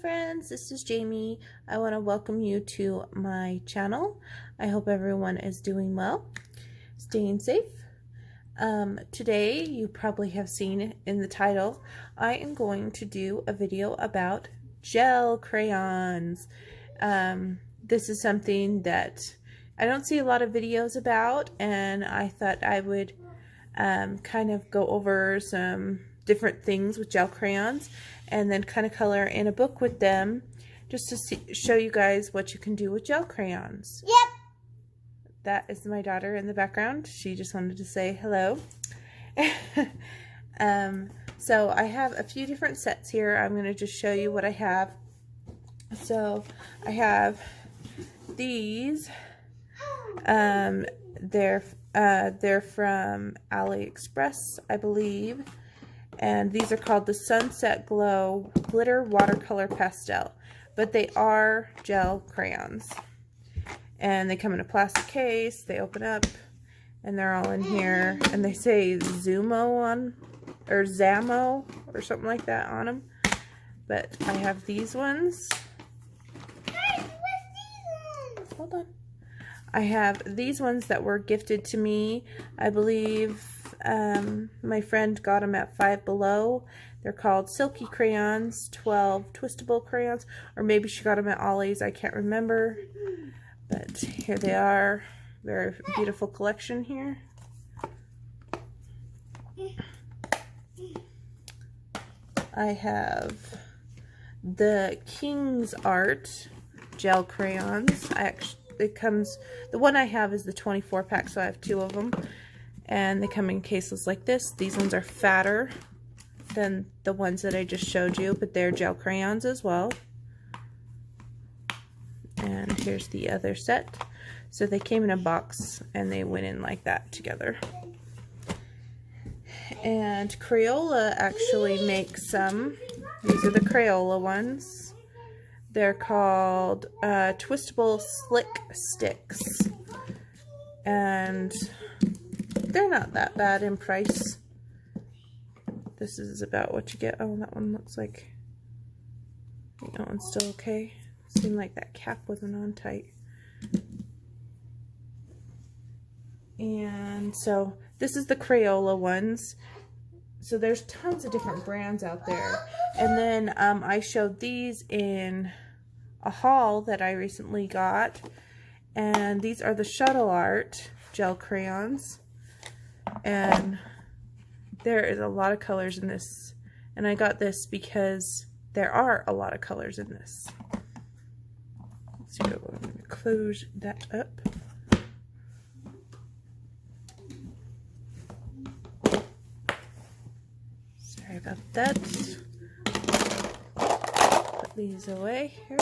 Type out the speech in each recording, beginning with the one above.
friends, this is Jamie. I want to welcome you to my channel. I hope everyone is doing well, staying safe. Today, you probably have seen in the title, I am going to do a video about gel crayons. This is something that I don't see a lot of videos about, and I thought I would kind of go over some different things with gel crayons and then kind of color in a book with them just to show you guys what you can do with gel crayons. Yep. That is my daughter in the background. She just wanted to say hello. So I have a few different sets here. I'm going to just show you what I have. So I have these. They're from AliExpress, I believe. And these are called the Sunset Glow Glitter Watercolor Pastel. But they are gel crayons. And they come in a plastic case. They open up. And they're all in here. And they say Zumo on, or Zamo, or something like that on them. But I have these ones. Hey, what's these ones? Hold on. I have these ones that were gifted to me. I believe my friend got them at Five Below. They're called Silky Crayons, 12 twistable crayons, or maybe she got them at Ollie's. I can't remember, but here they are. Very beautiful collection here. I have the Kingsart Gel Crayons. The one I have is the 24 pack, so I have 2 of them. And they come in cases like this. These ones are fatter than the ones that I just showed you, but they're gel crayons as well. And here's the other set. So they came in a box and they went in like that together. And Crayola actually makes some. These are the Crayola ones. They're called Twistable Slick Sticks. And they're not that bad in price. This is about what you get. Oh, that one looks like, I think that one's still okay. Seemed like that cap wasn't on tight. And so this is the Crayola ones. So there's tons of different brands out there. And then I showed these in a haul that I recently got. And these are the Shuttle Art Gel Crayons. And there is a lot of colors in this. And I got this because there are a lot of colors in this. So I'm going to close that up. Sorry about that. Put these away here.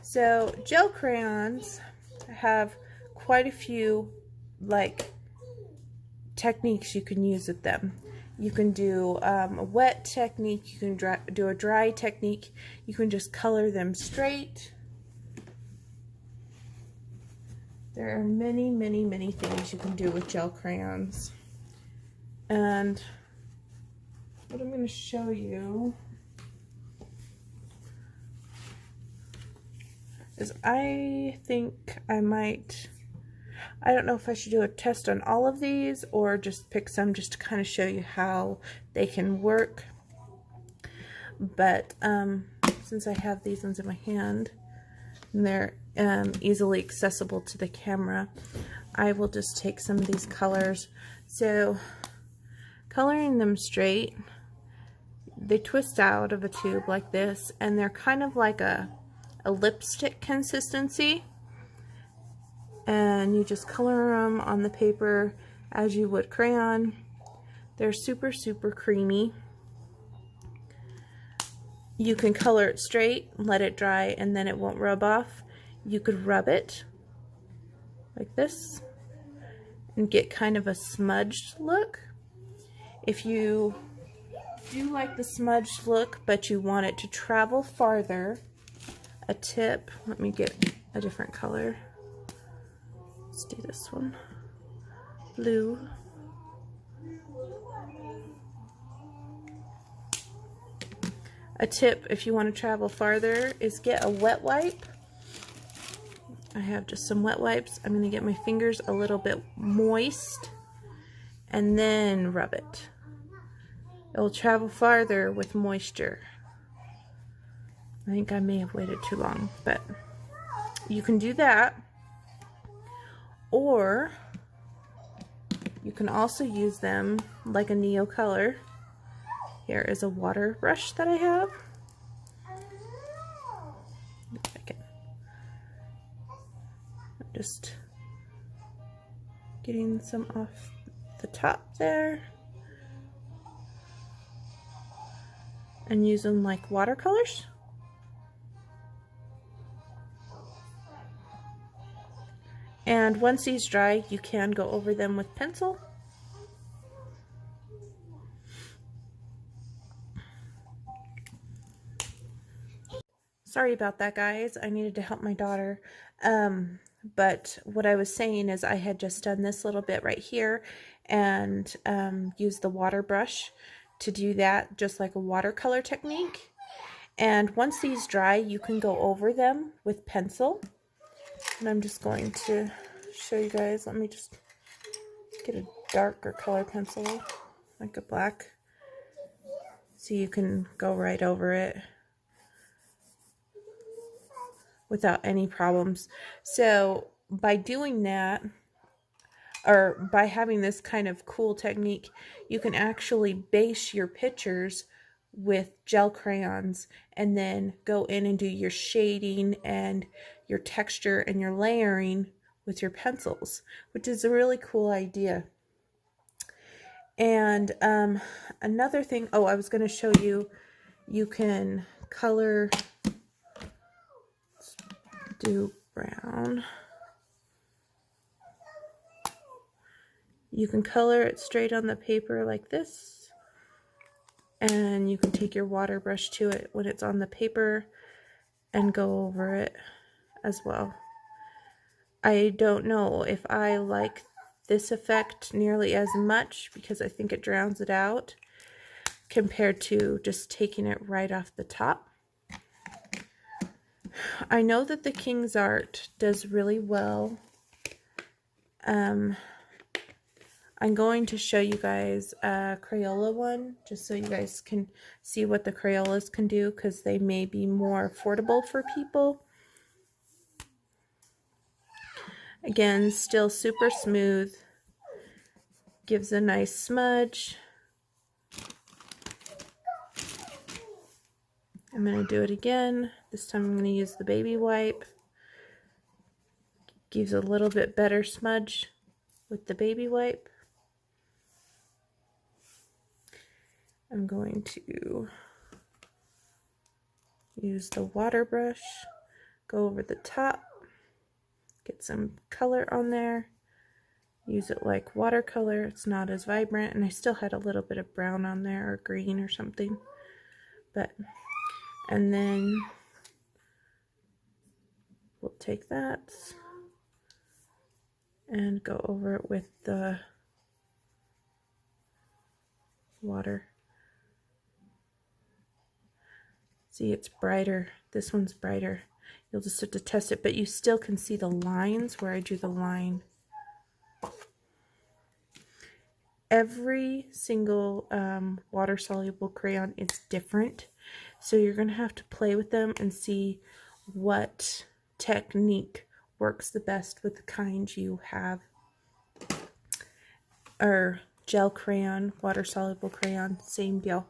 So gel crayons have quite a few techniques you can use with them. You can do a wet technique, you can do a dry technique, you can just color them straight. There are many, many, many things you can do with gel crayons. And what I'm going to show you is I think I don't know if I should do a test on all of these or just pick some just to kind of show you how they can work. But since I have these ones in my hand and they're easily accessible to the camera, I will just take some of these colors. So coloring them straight, they twist out of a tube like this, and they're kind of like a lipstick consistency. And you just color them on the paper as you would crayon. They're super, super creamy. You can color it straight, let it dry, and then it won't rub off. You could rub it like this and get kind of a smudged look. If you do like the smudged look, but you want it to travel farther, a tip, let me get a different color. Let's do this one, blue. A tip if you want to travel farther is get a wet wipe. I have just some wet wipes. I'm going to get my fingers a little bit moist and then rub it. It will travel farther with moisture. I think I may have waited too long, but you can do that. Or you can also use them like a neo color. Here is a water brush that I have. Just getting some off the top there. And use them like watercolors. And once these dry, you can go over them with pencil. Sorry about that, guys. I needed to help my daughter. But what I was saying is I had just done this little bit right here and used the water brush to do that, just like a watercolor technique. And once these dry, you can go over them with pencil. And I'm just going to show you guys. Let me just get a darker color pencil, like a black, so you can go right over it without any problems. So by doing that, or by having this kind of cool technique, you can actually base your pictures with gel crayons and then go in and do your shading and your texture and your layering with your pencils, which is a really cool idea. And another thing, oh, I was going to show you, you can color, let's do brown. You can color it straight on the paper like this, and you can take your water brush to it when it's on the paper and go over it as well. I don't know if I like this effect nearly as much because I think it drowns it out compared to just taking it right off the top. I know that the Kingsart does really well. I'm going to show you guys a Crayola one, just so you guys can see what the Crayolas can do, because they may be more affordable for people. Again, still super smooth, gives a nice smudge. I'm going to do it again. This time I'm going to use the baby wipe. Gives a little bit better smudge with the baby wipe. I'm going to use the water brush, go over the top, get some color on there, use it like watercolor. It's not as vibrant, and I still had a little bit of brown on there, or green or something. And then we'll take that and go over it with the water. See, it's brighter. This one's brighter. You'll just have to test it, but you still can see the lines where I drew the line. Every single water-soluble crayon is different, so you're going to have to play with them and see what technique works the best with the kind you have. Or gel crayon, water-soluble crayon, same deal.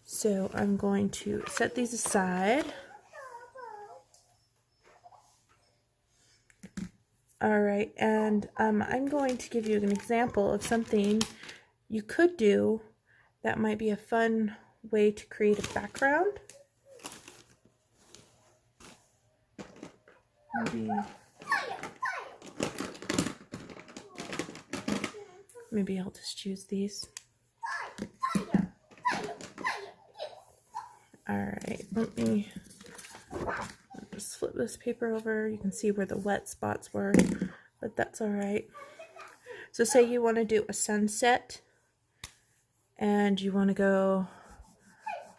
So I'm going to set these aside. Alright, and I'm going to give you an example of something you could do that might be a fun way to create a background. Maybe I'll just use these. Alright, let me just flip this paper over. You can see where the wet spots were, but that's alright. So say you want to do a sunset, and you want to go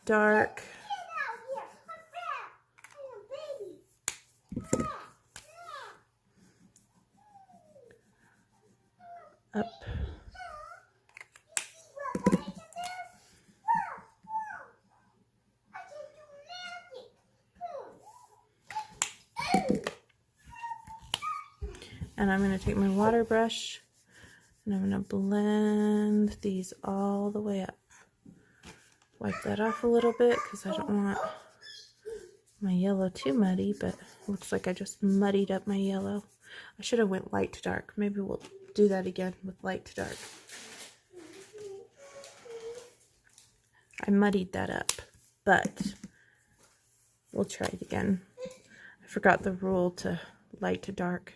dark, Up. And I'm going to take my water brush and I'm going to blend these all the way up. Wipe that off a little bit because I don't want my yellow too muddy, but it looks like I just muddied up my yellow. I should have went light to dark. Maybe we'll do that again with light to dark. I muddied that up, but we'll try it again. I forgot the rule to light to dark.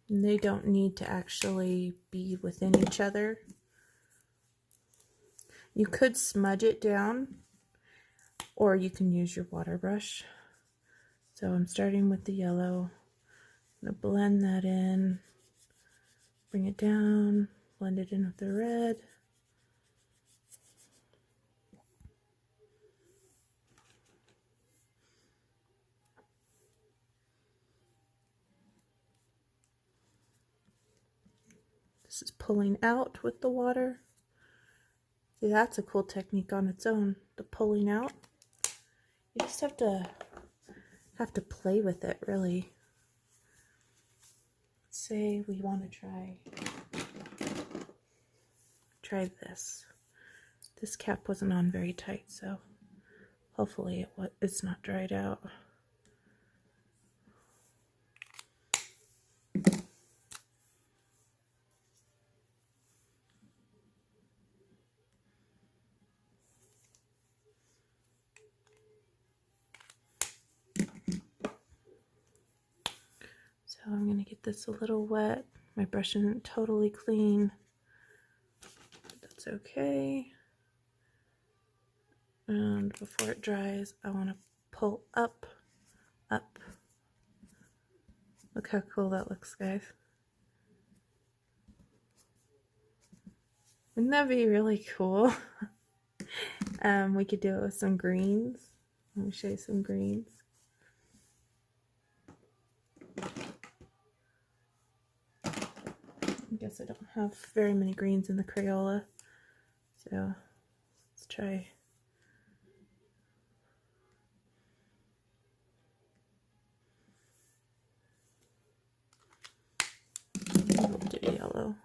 And they don't need to actually be within each other. You could smudge it down, or you can use your water brush. So I'm starting with the yellow. I'm going to blend that in, bring it down, blend it in with the red. This is pulling out with the water. See, that's a cool technique on its own, the pulling out. You just have to play with it, really. Say we want to try this. This cap wasn't on very tight, so hopefully it's not dried out. So I'm going to get this a little wet. My brush isn't totally clean. That's okay. And before it dries, I want to pull up, up. Look how cool that looks, guys. Wouldn't that be really cool? We could do it with some greens. Let me show you some greens. I guess I don't have very many greens in the Crayola, so let's try. We'll do yellow.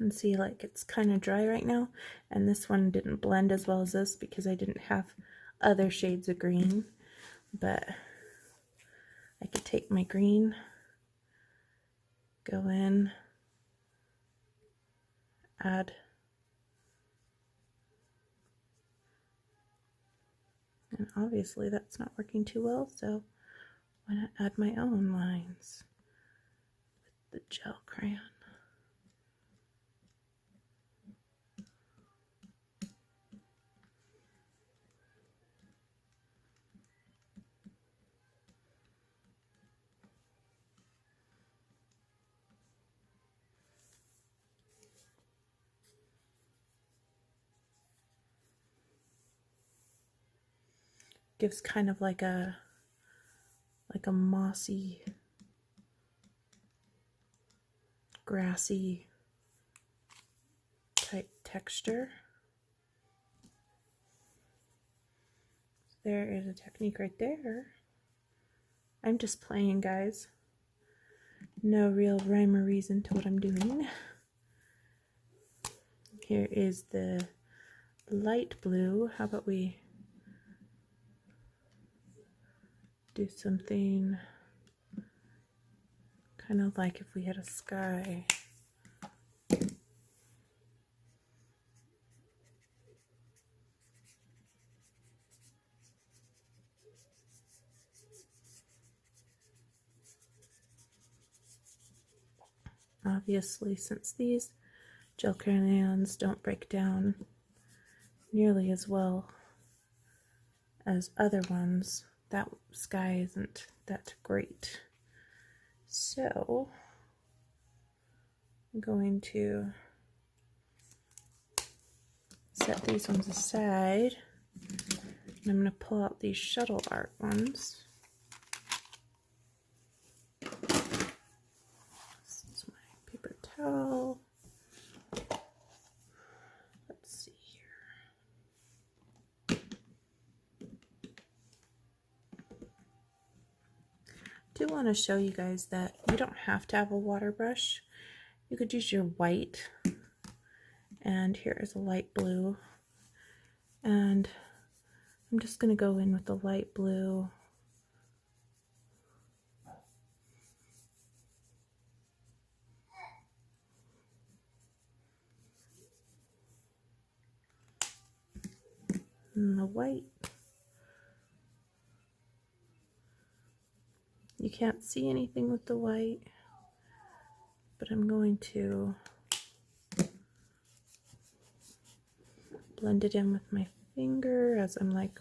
And see, like, it's kind of dry right now, and this one didn't blend as well as this because I didn't have other shades of green. But I could take my green, go in, add, and obviously that's not working too well, so why not add my own lines with the gel crayon. Gives kind of like a mossy, grassy type texture. There is a technique right there. I'm just playing, guys. No real rhyme or reason to what I'm doing. Here is the light blue. How about we do something kind of like if we had a sky. obviously, since these gel crayons don't break down nearly as well as other ones, that sky isn't that great. So I'm going to set these ones aside, and I'm going to pull out these shuttle art ones. This is my paper towel. Let's see here. I do want to show you guys that you don't have to have a water brush. You could use your white, and here is a light blue, and I'm just going to go in with the light blue. And the white. You can't see anything with the white, but I'm going to blend it in with my finger as I'm like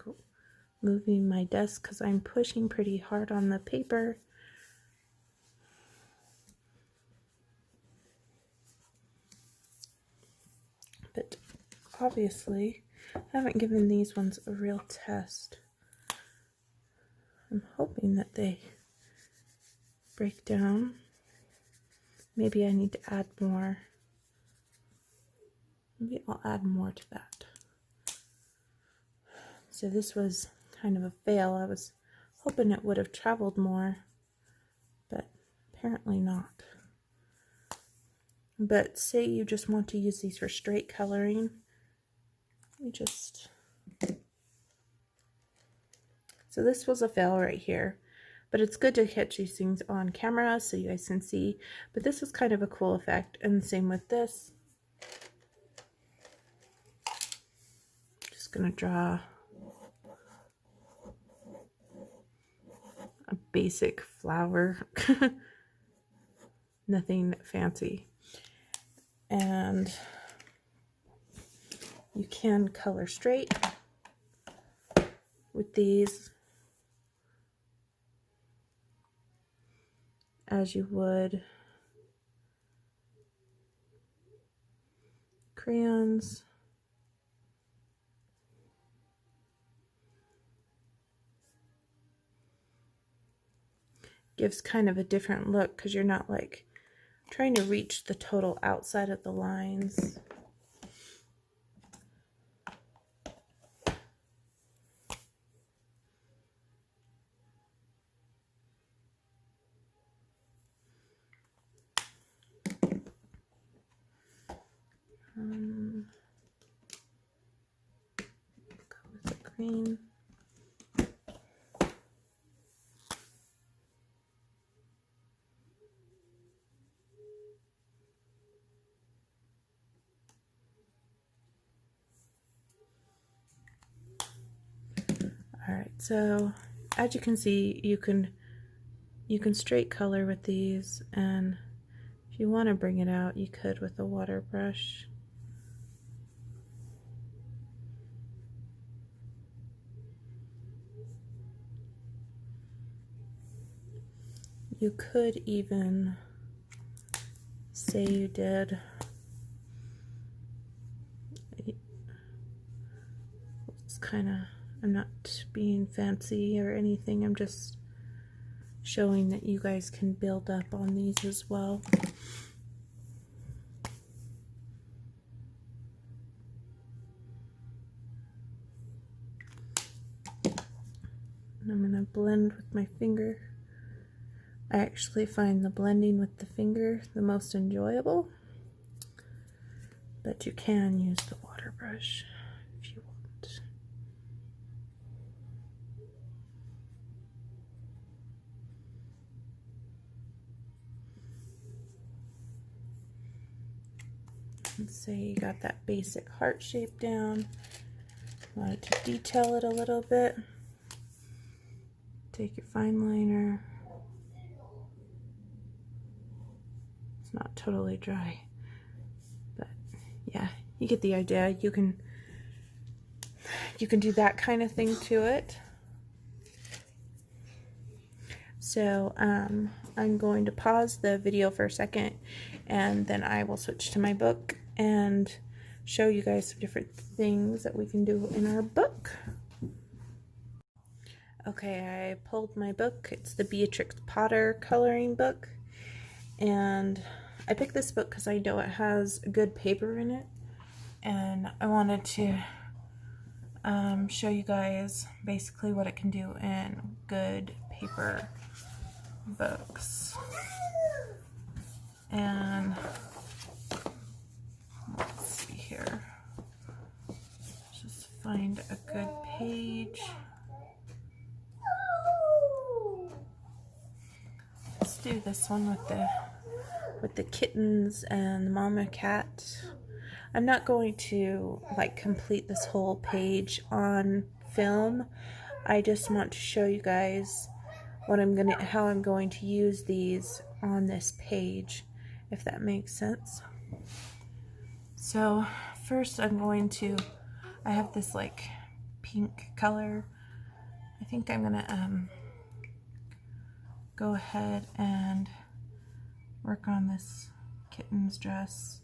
moving my desk because I'm pushing pretty hard on the paper. But obviously, I haven't given these ones a real test. I'm hoping that they break down. Maybe I need to add more. Maybe I'll add more to that. So this was kind of a fail. I was hoping it would have traveled more, but apparently not. But say you just want to use these for straight coloring. So this was a fail right here, but it's good to catch these things on camera so you guys can see. But this was kind of a cool effect, and same with this. Just gonna draw a basic flower, nothing fancy. And you can color straight with these as you would crayons. Gives kind of a different look because you're not like trying to reach the total outside of the lines. Go with the green. Alright, so as you can see, you can straight color with these, and if you want to bring it out, you could with a water brush. You could even say you did it's kind of, I'm not being fancy or anything, I'm just showing that you guys can build up on these as well. And I'm going to blend with my finger. I actually find the blending with the finger the most enjoyable, but you can use the water brush if you want. Let's say you got that basic heart shape down, wanted to detail it a little bit. Take your fine liner. not totally dry, but yeah, you get the idea. You can do that kind of thing to it. So I'm going to pause the video for a second, and then I will switch to my book and show you guys some different things that we can do in our book. Okay, I pulled my book. It's the Beatrix Potter coloring book, and I picked this book because I know it has good paper in it, and I wanted to show you guys basically what it can do in good paper books. And let's see here, just find a good page. Let's do this one with the kittens and the mama cat. I'm not going to like complete this whole page on film. I just want to show you guys how I'm going to use these on this page, if that makes sense. So first I have this like pink color. I think I'm gonna go ahead and work on this kitten's dress,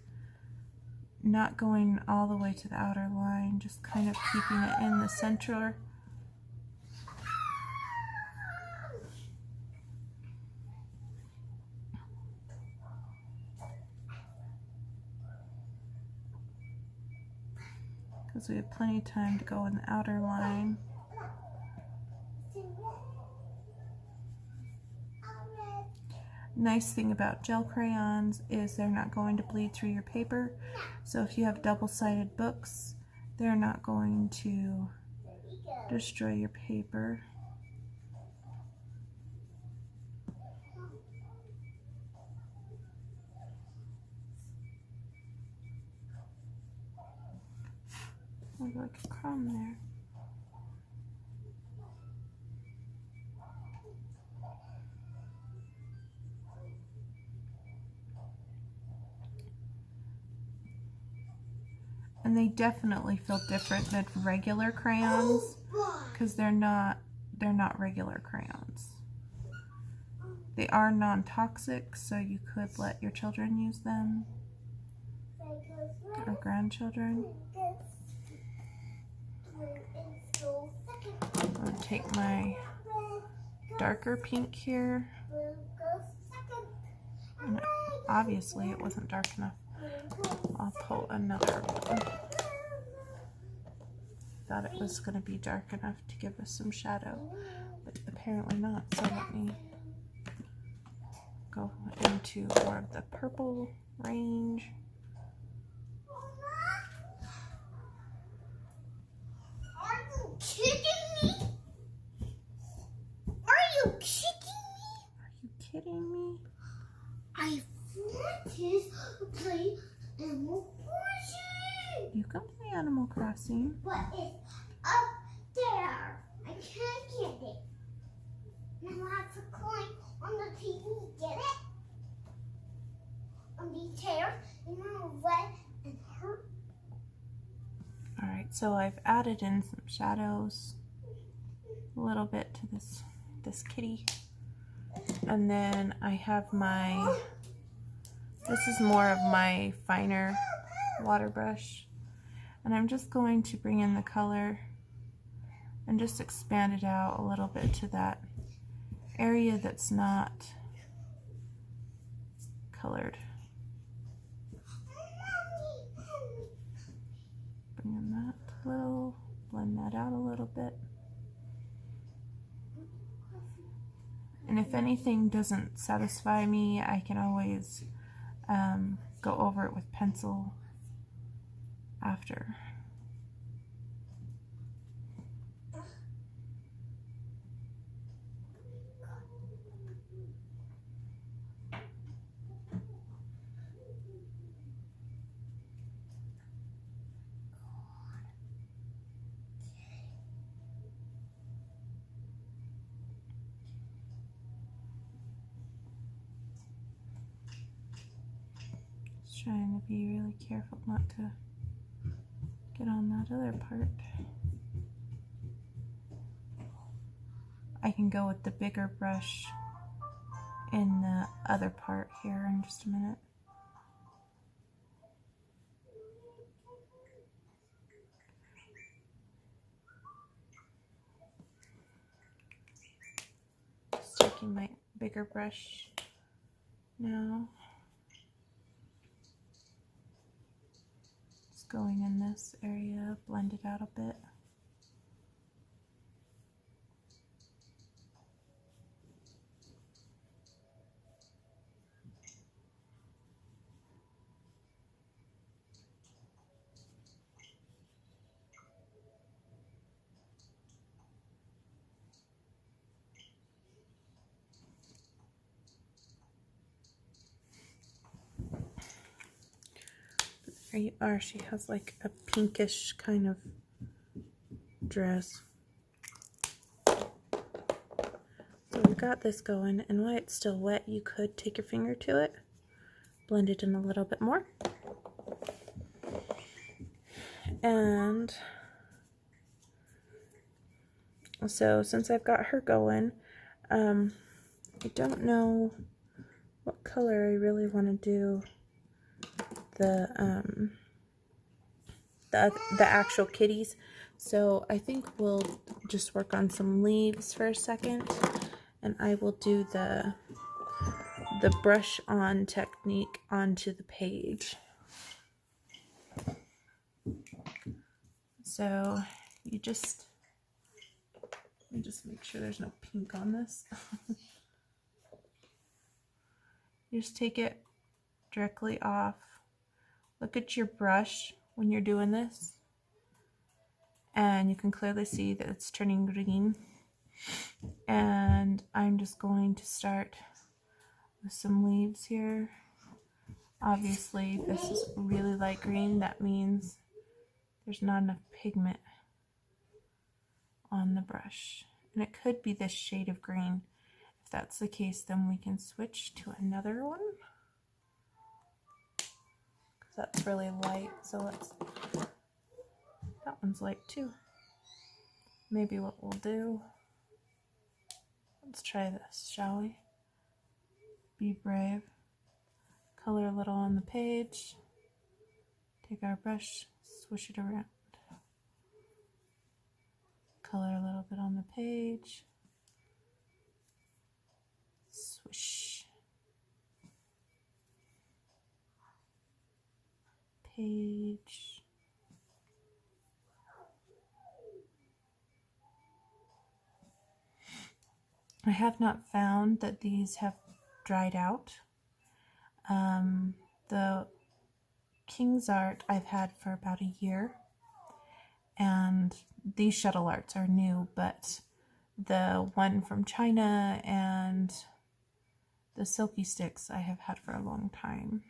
not going all the way to the outer line, just kind of keeping it in the center. Because we have plenty of time to go in the outer line. Nice thing about gel crayons is they're not going to bleed through your paper. So if you have double-sided books, they're not going to destroy your paper. There's like a crumb there. And they definitely feel different than regular crayons because they're not regular crayons. They are non-toxic, so you could let your children use them or grandchildren. I'm going to take my darker pink here. And obviously it wasn't dark enough. I'll pull another one. Thought it was going to be dark enough to give us some shadow, but apparently not. So let me go into more of the purple range. Are you kidding me? Are you kidding me? Are you kidding me? I want to play Animal Crossing. You can play Animal Crossing. But it's up there. I can't get it. Now I have to climb on the TV, get it? On these chairs, and I'm wet and hurt. Alright, so I've added in some shadows, a little bit to this kitty. And then I have this is more of my finer water brush. And I'm just going to bring in the color and just expand it out a little bit to that area that's not colored. Bring in that a little, blend that out a little bit. And if anything doesn't satisfy me, I can always go over it with pencil after. Trying to be really careful not to get on that other part. I can go with the bigger brush in the other part here in just a minute. Just taking my bigger brush now. Just going in this area, blend it out a bit. There you are. She has like a pinkish kind of dress. So we've got this going, and while it's still wet, you could take your finger to it, blend it in a little bit more. And so since I've got her going, I don't know what color I really want to do the actual kitties. So I think we'll just work on some leaves for a second, and I will do the brush on technique onto the page. So you just, let me just make sure there's no pink on this. You just take it directly off. Look at your brush when you're doing this, and you can clearly see that it's turning green. And I'm just going to start with some leaves here. Obviously this is really light green, that means there's not enough pigment on the brush, and it could be this shade of green. If that's the case, then we can switch to another one, because that's really light. So that one's light too. Maybe what we'll do, let's try this, shall we? Be brave. Color a little on the page. Take our brush, swish it around. Color a little bit on the page. Swish. Page. I have not found that these have dried out. The Kingsart I've had for about a year, and these Shuttle Arts are new, but the one from China and the Silky Sticks I have had for a long time.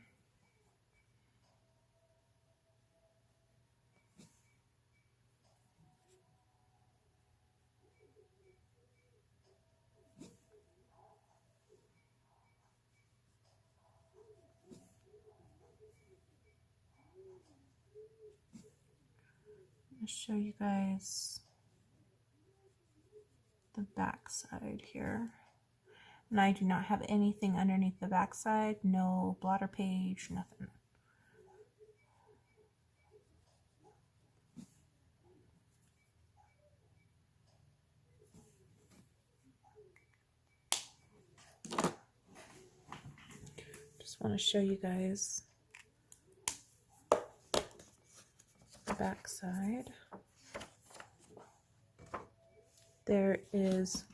I'm going to show you guys the back side here. And I do not have anything underneath the back side, no blotter page, nothing. Just want to show you guys the back side. There is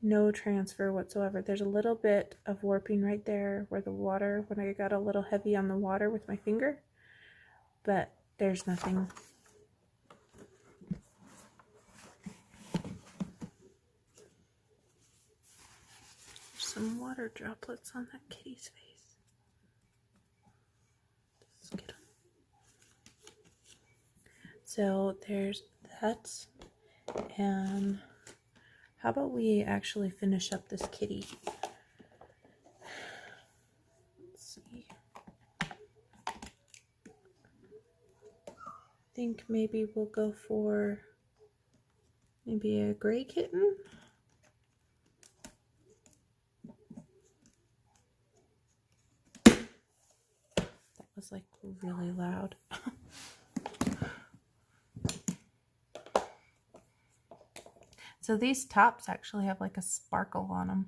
no transfer whatsoever. There's a little bit of warping right there where the water, when I got a little heavy on the water with my finger, but there's nothing. There's some water droplets on that kitty's face. Just get 'em. So there's that. And how about we actually finish up this kitty? Let's see. think maybe we'll go for maybe a gray kitten. That was like really loud. So these tops actually have like a sparkle on them,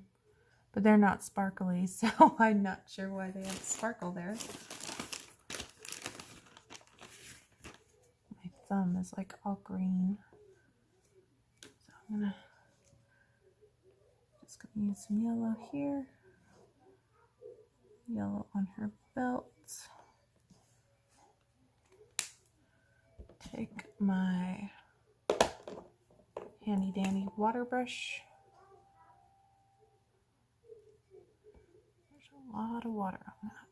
but they're not sparkly, so I'm not sure why they have sparkle there. My thumb is like all green, so I'm just gonna use some yellow here, yellow on her belt. Take my handy dandy water brush. There's a lot of water on that.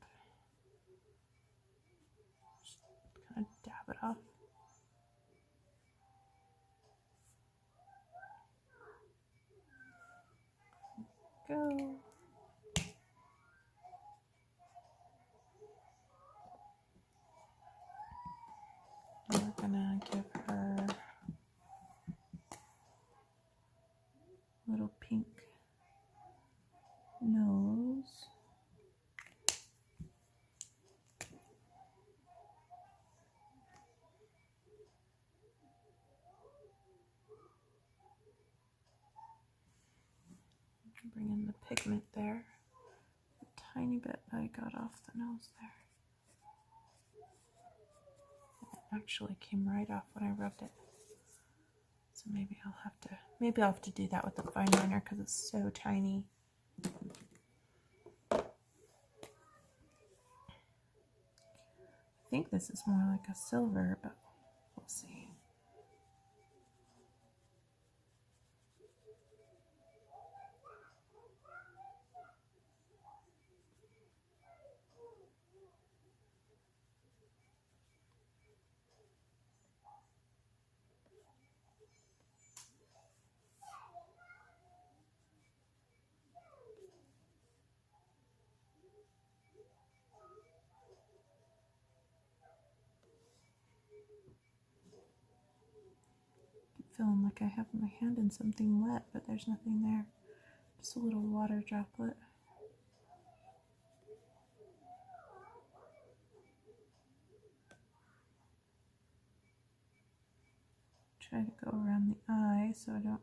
Just kind of dab it off. Go. And we're gonna give her a little pink nose. Bring in the pigment there. A tiny bit I got off the nose there. It actually came right off when I rubbed it. So maybe I'll have to do that with the fine liner because it's so tiny. I think this is more like a silver, but we'll see. Feeling like I have my hand in something wet, but there's nothing there. Just a little water droplet. Try to go around the eye so I don't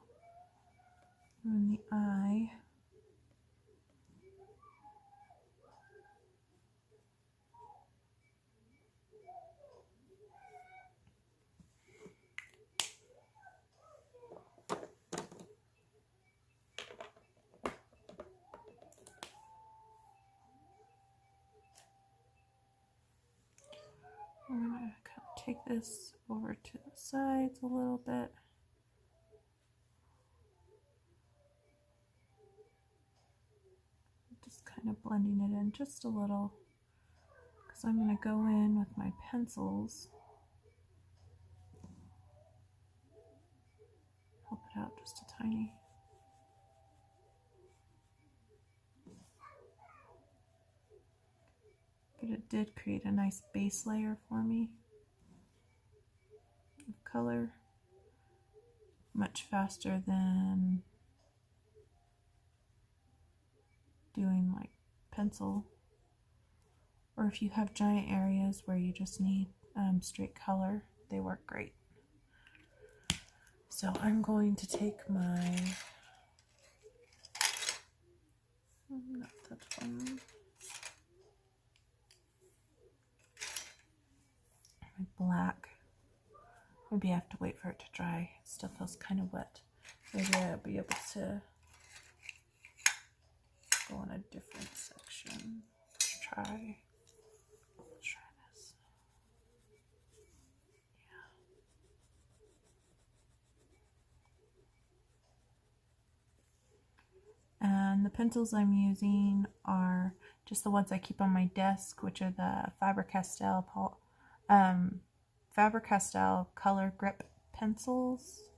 ruin the eye. I'm going to kind of take this over to the sides a little bit. Just kind of blending it in just a little because I'm going to go in with my pencils. Help it out just a tiny. But it did create a nice base layer for me of color, much faster than doing like pencil, or if you have giant areas where you just need straight color, they work great. So I'm going to take my not that one. My black. Maybe I have to wait for it to dry. It still feels kind of wet. Maybe I'll be able to go on a different section. Let's try this. Yeah. And the pencils I'm using are just the ones I keep on my desk, which are the Faber-Castell color grip pencils.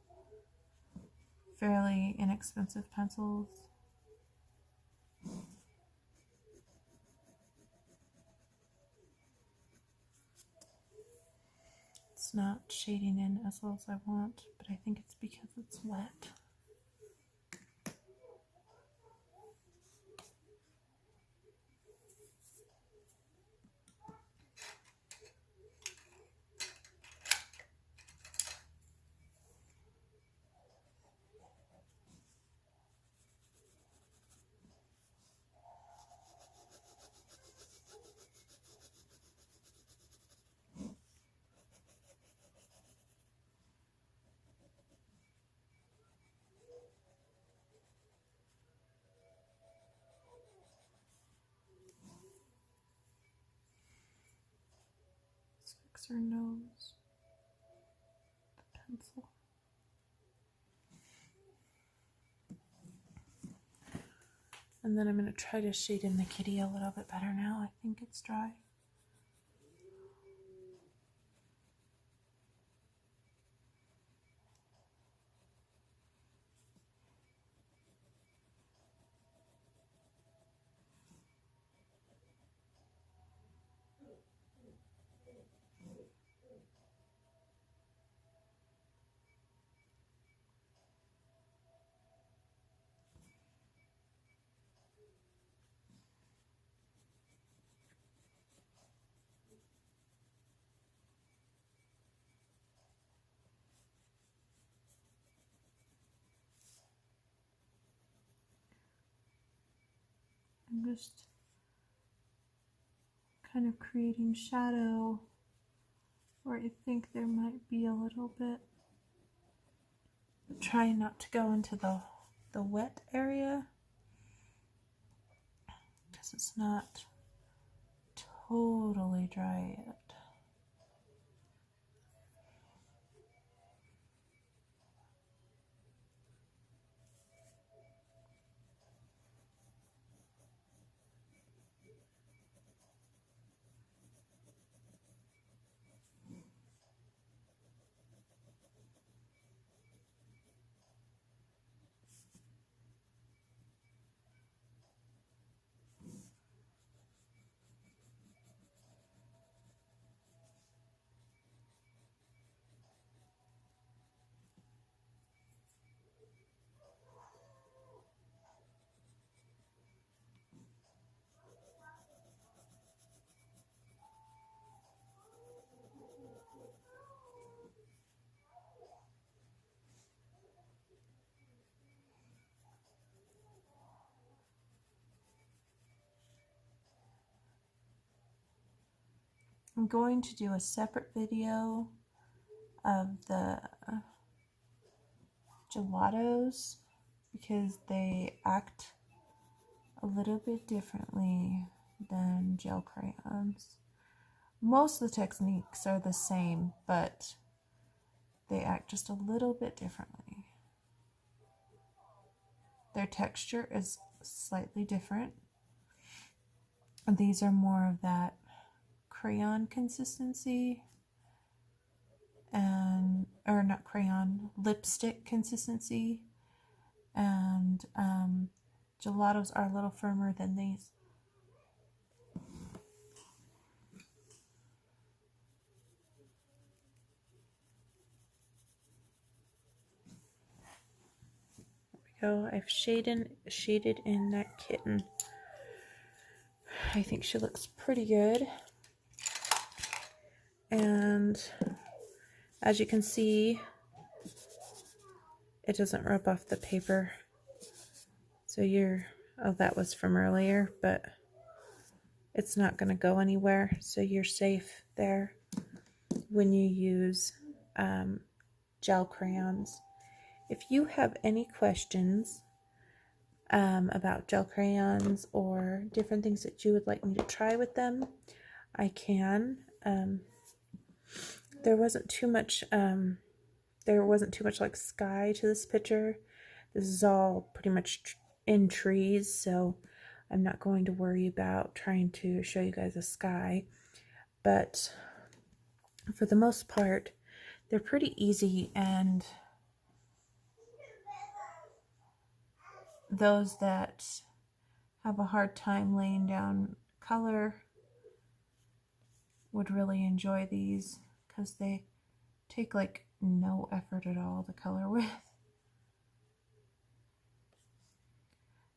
Fairly inexpensive pencils. Let's it's not shading in as well as I want, but I think it's because it's wet. Let's fix her nose. The pencil. And then I'm going to try to shade in the kitty a little bit better now. I think it's dry. I'm just kind of creating shadow where I think there might be a little bit. But trying not to go into the wet area because it's not totally dry yet. I'm going to do a separate video of the gelatos because they act a little bit differently than gel crayons. Most of the techniques are the same, but they act just a little bit differently. Their texture is slightly different. And these are more of that crayon consistency, and or not crayon, lipstick consistency, and gelatos are a little firmer than these. There we go. I've shaded in that kitten. I think she looks pretty good. And as you can see, it doesn't rub off the paper. So oh, that was from earlier, but it's not going to go anywhere. So you're safe there when you use gel crayons. If you have any questions about gel crayons or different things that you would like me to try with them, I can. There wasn't too much like sky to this picture. This is all pretty much in trees, so I'm not going to worry about trying to show you guys a sky. But for the most part, they're pretty easy, and those that have a hard time laying down color would really enjoy these because they take like no effort at all to color with.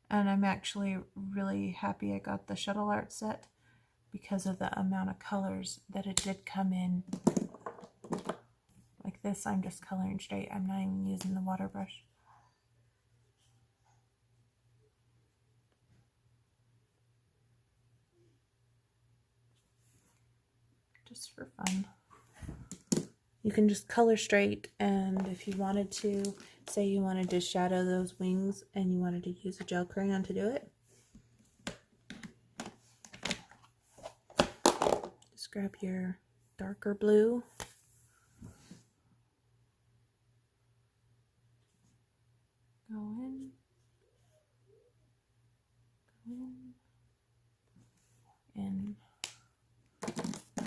And I'm actually really happy I got the Shuttle Art set because of the amount of colors that it did come in. Like this, I'm just coloring straight. I'm not even using the water brush. Just for fun. You can just color straight, and if you wanted to, say you wanted to shadow those wings and you wanted to use a gel crayon to do it, just grab your darker blue, go in, and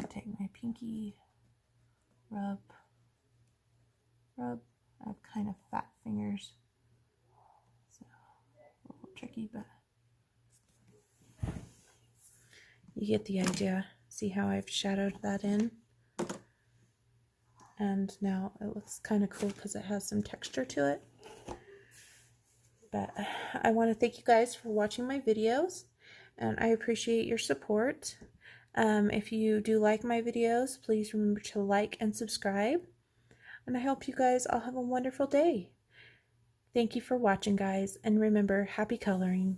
take my pinky, rub. I have kind of fat fingers, so a little tricky, but you get the idea. See how I've shadowed that in? And now it looks kind of cool because it has some texture to it. But I want to thank you guys for watching my videos, and I appreciate your support. If you do like my videos, please remember to like and subscribe. And I hope you guys all have a wonderful day. Thank you for watching, guys, and remember, happy coloring.